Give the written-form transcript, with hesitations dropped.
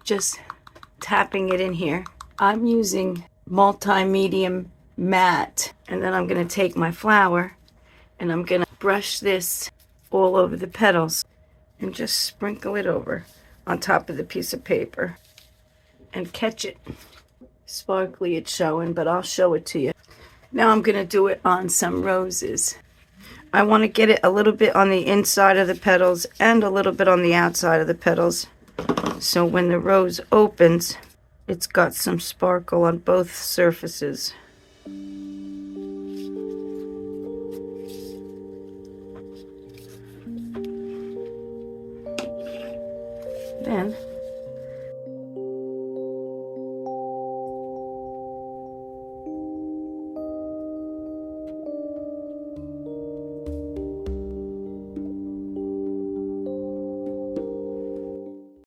just tapping it in here. I'm using multi-medium matte, and then I'm going to take my flower and I'm going to brush this all over the petals and just sprinkle it over on top of the piece of paper and catch it. Sparkly it's showing, but I'll show it to you. Now I'm going to do it on some roses. I want to get it a little bit on the inside of the petals and a little bit on the outside of the petals, so when the rose opens, it's got some sparkle on both surfaces. Then